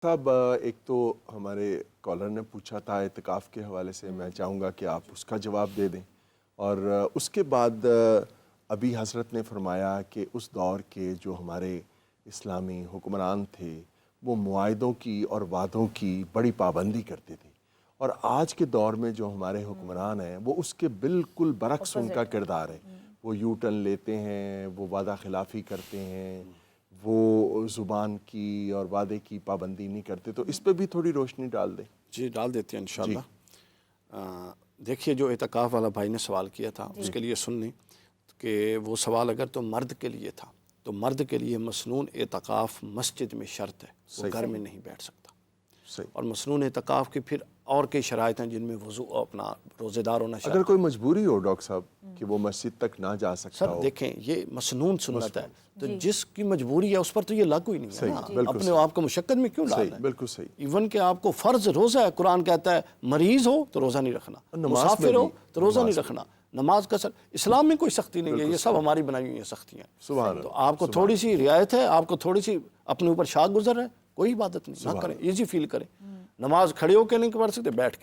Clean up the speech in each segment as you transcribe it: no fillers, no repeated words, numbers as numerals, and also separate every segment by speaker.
Speaker 1: साहब एक तो हमारे कॉलर ने पूछा था इत्काफ़ के हवाले से, मैं चाहूँगा कि आप उसका जवाब दे दें। और उसके बाद अभी हज़रत ने फरमाया कि उस दौर के जो हमारे इस्लामी हुक्मरान थे वो मुआहदों की और वादों की बड़ी पाबंदी करते थे, और आज के दौर में जो हमारे हुक्मरान हैं वो उसके बिल्कुल बरक्स उनका किरदार है। वो यू टर्न लेते हैं, वो वादा खिलाफ़ी करते हैं, वो ज़ुबान की और वादे की पाबंदी नहीं करते। तो इस पे भी थोड़ी रोशनी डाल दें।
Speaker 2: जी डाल देते हैं इंशाअल्लाह। देखिए, जो इत्काफ़ वाला भाई ने सवाल किया था उसके लिए सुन लें कि वो सवाल अगर तो मर्द के लिए था तो मर्द के लिए मसनून इत्काफ़ मस्जिद में शर्त है, वो घर में नहीं बैठ सकता।
Speaker 1: सही।
Speaker 2: और मसनून इत्काफ़ की फिर और कई शराइत हैं जिनमें वज़ू अपना रोज़ेदार होना
Speaker 1: अगर कोई मजबूरी हो डॉक्टर साहब कि वो मस्जिद तक ना जा सकता
Speaker 2: सर
Speaker 1: हो।
Speaker 2: देखें, ये मसनून सुन्नत है, तो जिसकी मजबूरी है उस पर तो ये लागू ही नहीं है ना।
Speaker 1: बिल्कुल
Speaker 2: अपने आप को मुशक्कत में क्यों डालना है?
Speaker 1: बिल्कुल सही।
Speaker 2: इवन कि आपको फ़र्ज रोज़ा है, कुरान कहता है मरीज़ हो तो रोज़ा नहीं रखना, मुसाफिर हो तो रोज़ा नहीं रखना, नमाज का सर इस्लाम में कोई सख्ती नहीं है, ये सब हमारी बनाई हुई सख्तियाँ हैं। तो आपको थोड़ी सी रियायत है, आपको थोड़ी सी अपने ऊपर शाख गुजर है, कोई इबादत नहीं ना करें, ईजी फील करें। नमाज खड़े होकर नहीं पढ़ सकते, बैठ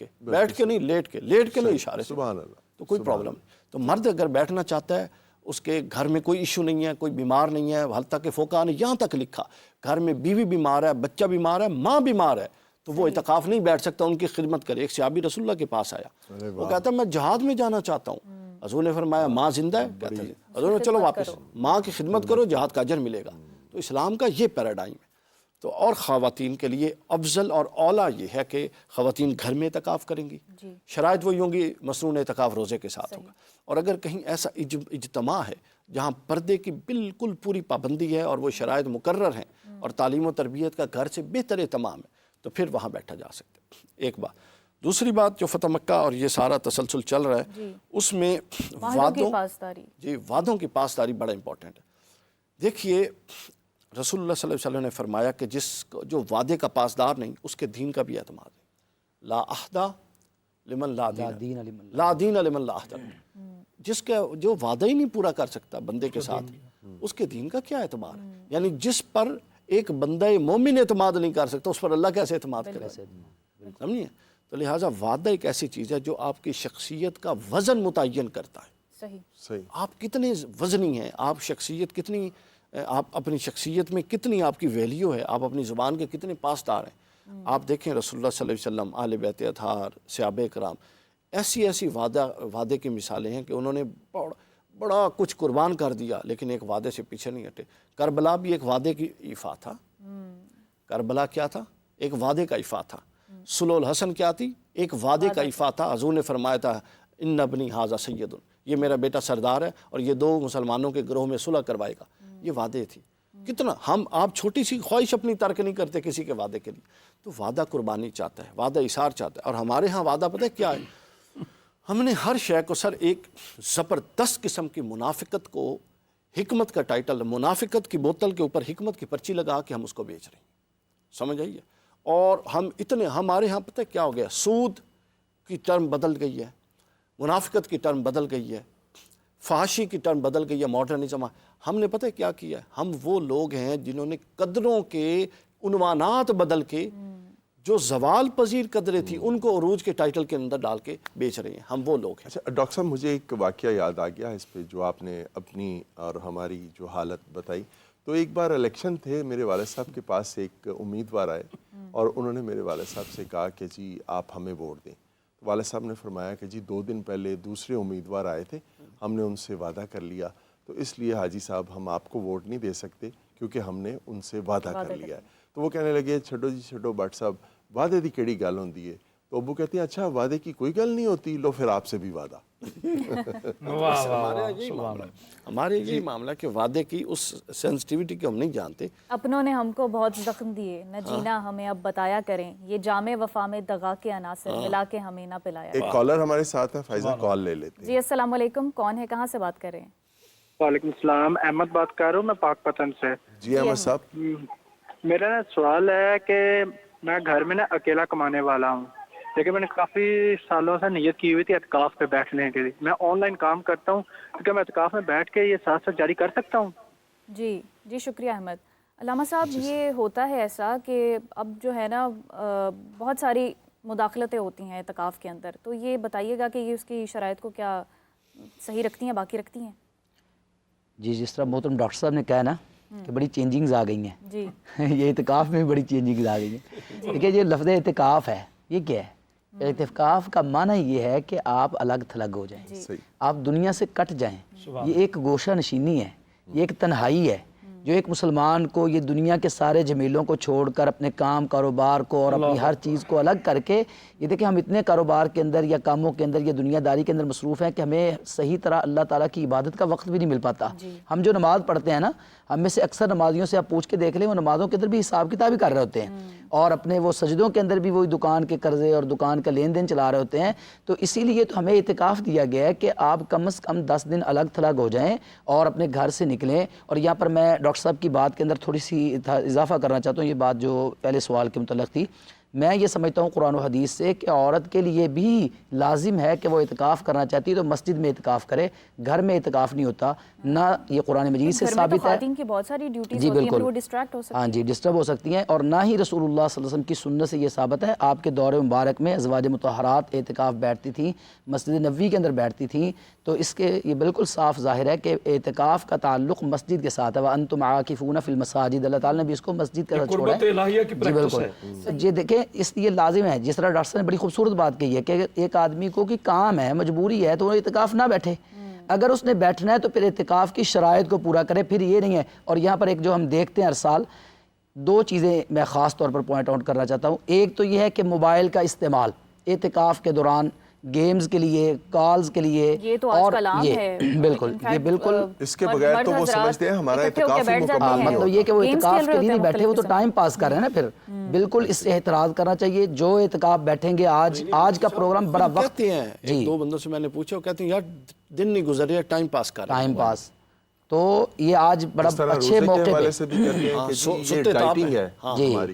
Speaker 2: के नहीं, लेट के नहीं, इशारे से, तो कोई प्रॉब्लम नहीं। तो मर्द अगर बैठना चाहता है, उसके घर में कोई इशू नहीं है, कोई बीमार नहीं है, हल तक के फ़ोका ने यहाँ तक लिखा घर में बीवी बीमार है, बच्चा बीमार है, माँ बीमार है, तो वो इत्काफ़ नहीं बैठ सकता, उनकी खिदमत करे। एक सहाबी रसूलुल्लाह के पास आया, वो कहता है मैं जहाद में जाना चाहता हूँ। हज़ूर ने फरमाया माँ जिंदा है, कहता है हज़ूर ने चलो वापस, माँ की खिदमत करो, जहाद का अजर मिलेगा। तो इस्लाम का ये पैराडाइम है। तो और ख़वातीन के लिए अफजल और औला ये है कि ख़वातीन घर में इत्काफ़ करेंगी, शराइत वही होंगी, मसनून इत्काफ़ रोज़े के साथ होगा। और अगर कहीं ऐसा इज्तमा है जहाँ पर्दे की बिल्कुल पूरी पाबंदी है और वो शराइत मुकर्रर हैं और तालीम व तरबियत का घर से बेहतर तमाम है, तो फिर वहाँ बैठा जा सकता है। एक बात। दूसरी बात, जो फ़तह मक्का और ये सारा तसलसल चल रहा है उसमें वादों की पासदारी बड़ा इंपॉर्टेंट है। देखिए, रसूलुल्लाह सल्लल्लाहु अलैहि वसल्लम ने फरमाया कि जो वादे का पासदार नहीं, उसके दीन का भी एतमाद नहीं। ला अहदा लिमन ला दीन लिमन ला अहदा। जिसका जो वादा ही नहीं पूरा कर सकता बंदे के साथ, उसके दीन का क्या एतमाद है? यानी जिस पर एक बंदा मोमिन एतमाद नहीं कर सकता, उस पर अल्लाह कैसे एतमाद करे? समझिए। तो लिहाजा वादा एक ऐसी चीज़ है जो आपकी शख्सियत का वज़न मुतय्यन करता है।
Speaker 1: सही।
Speaker 2: आप कितने वज़नी हैं, आप शख्सियत कितनी, आप अपनी शख्सियत में कितनी आपकी वैल्यू है, आप अपनी ज़ुबान के कितने पासदार हैं। आप देखें रसूलुल्लाह सल्लल्लाहु अलैहि वसल्लम, आले बैत अतहार, सहाबा कराम, ऐसी वादे की मिसालें हैं कि उन्होंने बड़ा कुछ कुर्बान कर दिया लेकिन एक वादे से पीछे नहीं हटे। करबला भी एक वादे की इफ़ा था। करबला क्या था? एक वादे का इफ़ा था। सुलूल हसन क्या थी? एक वादे का इफ़ा था। हज़ूर ने फरमाया था इन्ना बनी हाज़ा सय्यदुन, ये मेरा बेटा सरदार है और ये दो मुसलमानों के ग्रोह में सुलह करवाएगा। ये वादे थी। कितना आप छोटी सी ख्वाहिश अपनी तर्क नहीं करते किसी के वादे के लिए। तो वादा कुर्बानी चाहता है, वादा इशार चाहता है। और हमारे यहाँ वादा पता है क्या है? हमने हर शय को सर एक ज़बरदस्त किस्म की मुनाफिकत को, हिकमत का टाइटल, मुनाफिकत की बोतल के ऊपर हिकमत की पर्ची लगा के हम उसको बेच रहे हैं। समझ आइए। और हम इतने, हमारे यहाँ पता है क्या हो गया? सूद की टर्म बदल गई है, मुनाफिकत की टर्म बदल गई है, फहाशी की टर्म बदल गई है, मॉडर्निज्म। हमने पता है क्या किया है? हम वो लोग हैं जिन्होंने कदरों के उन्वानात बदल के जो जवाल पजीर कदरें थी उनको अरूज के टाइटल के अंदर डाल के बेच रहे हैं। हम वो लोग हैं।
Speaker 1: अच्छा डॉक्टर साहब, मुझे एक वाकया याद आ गया इस पे जो आपने अपनी और हमारी जो हालत बताई। तो एक बार इलेक्शन थे, मेरे वालिद साहब के पास एक उम्मीदवार आए और उन्होंने मेरे वालिद साहब से कहा कि जी आप हमें वोट दें। तो वालिद साहब ने फरमाया कि जी 2 दिन पहले दूसरे उम्मीदवार आए थे, हमने उनसे वादा कर लिया, तो इसलिए हाजी साहब हम आपको वोट नहीं दे सकते क्योंकि हमने उनसे वादा कर लिया है। तो वो कहने लगे छड्डो जी छड्डो भट्ट साहब, वादे की केड़ी गल होंदी है? तो अबू कहते हैं अच्छा वादे की कोई गल नहीं होती, लो फिर आपसे भी वादा।
Speaker 2: हमारे यही मामला कि वादे की उस सेंसिटिविटी को हम नहीं जानते।
Speaker 3: अपनों ने हमको बहुत जख्म दिए, न जीना हमें अब बताया करें, ये जामे वफा में दगा के अनासर मिला के हमें ना पिलाया।
Speaker 1: एक कॉलर हमारे साथ है, फाइजा कॉल ले लेते हैं।
Speaker 3: जी अस्सलाम वालेकुम, कौन है, कहाँ से बात कर रहे हैं?
Speaker 4: वालेकुम सलाम, अहमद बात कर रहा हूँ मैं पाकपतन से।
Speaker 1: जी अहमद साहब,
Speaker 4: मेरा ना सवाल है कि मैं घर में ना अकेला कमाने वाला हूँ, लेकिन मैंने काफ़ी सालों से नियत की हुई थी एतकाफ़ पे बैठने के लिए। मैं ऑनलाइन काम करता हूँ, तो क्या मैं एतकाफ़ में बैठ के ये साथ साथ जारी कर सकता हूँ?
Speaker 3: जी शुक्रिया अहमद। علامہ صاحب یہ ہوتا ہے ایسا کہ اب جو ہے نا بہت ساری مداخلتیں ہوتی ہیں اعتکاف کے اندر، تو یہ بتائیے گا کہ یہ اس کی شرائط کو کیا صحیح رکھتی ہیں، باقی رکھتی ہیں؟
Speaker 5: جی جس طرح محترم ڈاکٹر صاحب نے کہا نا کہ بڑی چینجنگز آ گئی ہیں
Speaker 3: جی
Speaker 5: یہ اعتکاف میں بھی بڑی چینجنگز آ گئی ہیں. دیکھیے یہ لفظ اعتکاف ہے، یہ کیا ہے؟ اعتکاف کا معنی یہ ہے کہ آپ الگ تھلگ ہو جائیں،
Speaker 1: صحیح.
Speaker 5: آپ دنیا سے کٹ جائیں. یہ ایک گوشہ نشینی ہے، یہ ایک تنہائی ہے جو ایک مسلمان کو یہ دنیا کے سارے جمیلوں کو چھوڑ کر اپنے کام کاروبار کو اور اپنی ہر چیز کو الگ کر کے، یہ دیکھیں ہم اتنے کاروبار کے اندر یا کاموں کے اندر یا دنیا داری کے اندر مصروف ہیں کہ ہمیں صحیح طرح اللہ تعالیٰ کی عبادت کا وقت بھی نہیں مل پاتا. ہم جو نماز پڑھتے ہیں نا، ہم میں سے اکثر نمازیوں سے آپ پوچھ کے دیکھ لیں، وہ نمازوں کے اندر بھی حساب کتاب ہی کر رہے ہوتے ہیں اور اپنے وہ سجدوں کے اندر بھی وہی دکان کے قرضے اور دکان کا لین دین چلا رہے ہوتے ہیں. تو اسی لیے تو ہمیں اعتکاف دیا گیا ہے کہ آپ کم از کم 10 دن الگ تھلگ ہو جائیں اور اپنے گھر سے نکلیں. اور یہاں پر میں ڈاکٹر صاحب کی بات کے اندر تھوڑی سی اضافہ کرنا چاہتا ہوں. یہ بات جو پہلے سوال کے متعلق تھی، میں یہ سمجھتا ہوں قرآن و حدیث سے کہ عورت کے لیے بھی لازم ہے کہ وہ اعتکاف کرنا چاہتی ہے تو مسجد میں اعتکاف کرے، گھر میں اعتکاف نہیں ہوتا. نہ یہ قرآن مجید سے ثابت ہے.
Speaker 3: خواتین کی بہت ساری ڈیوٹیز
Speaker 5: جی
Speaker 3: ہوتی ہیں،
Speaker 5: بالکل،
Speaker 3: وہ ڈسٹریکٹ ہو سکتی ہیں.
Speaker 5: ہاں جی ڈسٹرب ہو سکتی ہیں. اور نہ ہی رسول اللہ صلی اللہ علیہ وسلم کی سنت سے یہ ثابت ہے. آپ کے دور مبارک میں ازواج مطہرات اعتکاف بیٹھتی تھیں، مسجد نبوی کے اندر بیٹھتی تھیں. تو اس کے یہ بالکل صاف ظاہر ہے کہ اعتکاف کا تعلق مسجد کے ساتھ ہے. وَأَنْتُمْ عَاكِفُونَ فِي الْمَسَاجِدِ، اللہ تعالیٰ نے بھی اس کو مسجد کا چھوڑا ہے.
Speaker 2: قربت الہیہ کی
Speaker 5: جی
Speaker 2: پریکٹس
Speaker 5: بالکل.
Speaker 2: ہے.
Speaker 5: یہ دیکھیں اس لیے لازم ہے، جس طرح ڈاکٹر صاحب نے بڑی خوبصورت بات کہی ہے کہ ایک آدمی کو کہ کام ہے، مجبوری ہے، تو وہ اعتکاف نہ بیٹھے. اگر اس نے بیٹھنا ہے تو پھر اعتکاف کی شرائط کو پورا کرے. پھر یہ نہیں ہے. اور یہاں پر ایک جو ہم دیکھتے ہیں ہر سال، دو چیزیں میں خاص طور پر پوائنٹ آؤٹ کرنا چاہتا ہوں. ایک تو یہ ہے کہ موبائل کا استعمال اعتکاف کے دوران گیمز کے لیے، کالز کے لیے،
Speaker 3: یہ تو آج کل عام ہے.
Speaker 5: بالکل یہ بالکل
Speaker 1: اس کے بغیر تو وہ سمجھتے ہیں ہمارا اعتکاف ہی مکمل نہیں
Speaker 5: مطلب یہ کہ وہ
Speaker 3: Games
Speaker 5: اعتکاف
Speaker 3: کھیل رہے
Speaker 5: کے لیے نہیں
Speaker 3: ہوتے ہیں
Speaker 5: بیٹھے، وہ تو
Speaker 3: مختلف
Speaker 5: ٹائم پاس کر رہے ہیں نا. پھر بالکل اس سے احتراز کرنا چاہیے. جو اعتکاف بیٹھیں گے آج کا پروگرام بڑا وقت
Speaker 2: کہتے ہیں، ایک دو بندوں سے میں نے پوچھا، وہ کہتے ہیں یار دن نہیں گزر رہا، ٹائم پاس کر رہے ہیں.
Speaker 5: Time pass. تو یہ آج بڑا اچھے موقع پہ
Speaker 1: سے بھی کرتے ہیں کہ یہ ڈائٹنگ ہے ہماری.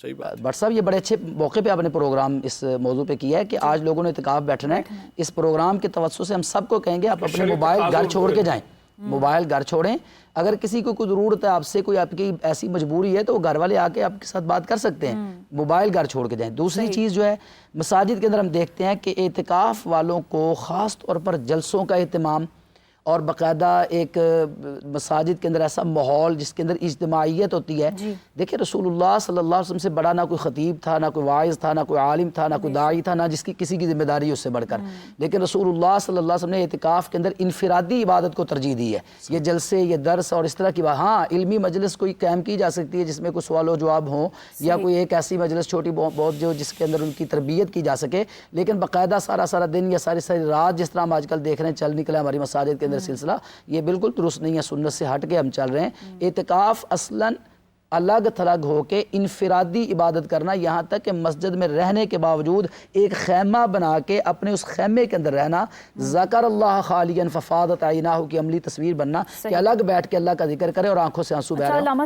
Speaker 2: صحیح بات.
Speaker 5: بٹ صاحب یہ بڑے اچھے موقع پہ آپ نے پروگرام اس موضوع پہ کیا ہے کہ آج لوگوں نے اعتکاف بیٹھنا ہے. اس پروگرام کے توسط سے ہم سب کو کہیں گے آپ اپنے موبائل گھر چھوڑ کے جائیں. موبائل گھر چھوڑیں. اگر کسی کو کوئی ضرورت ہے آپ سے، کوئی آپ کی ایسی مجبوری ہے، تو وہ گھر والے آ کے آپ کے ساتھ بات کر سکتے ہیں. موبائل گھر چھوڑ کے جائیں. دوسری چیز جو ہے، مساجد کے اندر ہم دیکھتے ہیں کہ اعتکاف والوں کو خاص طور پر جلسوں کا اہتمام اور باقاعدہ ایک مساجد کے اندر ایسا ماحول جس کے اندر اجتماعیت ہوتی ہے. دیکھیں رسول اللہ صلی اللہ علیہ وسلم سے بڑا نہ کوئی خطیب تھا، نہ کوئی واعظ تھا، نہ کوئی عالم تھا، نہ کوئی داعی تھا، نہ جس کی کسی کی ذمہ داری اس سے بڑھ کر. لیکن رسول اللہ صلی اللہ علیہ وسلم نے اعتکاف کے اندر انفرادی عبادت کو ترجیح دی ہے. یہ جلسے، یہ درس اور اس طرح کی بات، ہاں علمی مجلس کوئی قائم کی جا سکتی ہے جس میں کوئی سوال و جواب ہوں، یا کوئی ایک ایسی مجلس چھوٹی بہت جو جس کے اندر ان کی تربیت کی جا سکے. لیکن باقاعدہ سارا دن یا ساری رات جس طرح ہم آج کل دیکھ رہے ہیں چل نکلا ہماری مساجد کے اندر سلسلہ، یہ بالکل درست نہیں ہے. سنت سے ہٹ کے ہم چل رہے ہیں. اعتکاف اصلاً الگ تھلگ ہو کے انفرادی عبادت کرنا، یہاں تک کہ مسجد میں رہنے کے باوجود ایک خیمہ بنا کے اپنے اس خیمے کے اندر رہنا. ذکر اللہ خالیا ففاضت عیناہ کی عملی تصویر بننا کہ الگ بیٹھ کے اللہ کا ذکر کرے اور آنکھوں سے آنسو بہ رہے ہوں.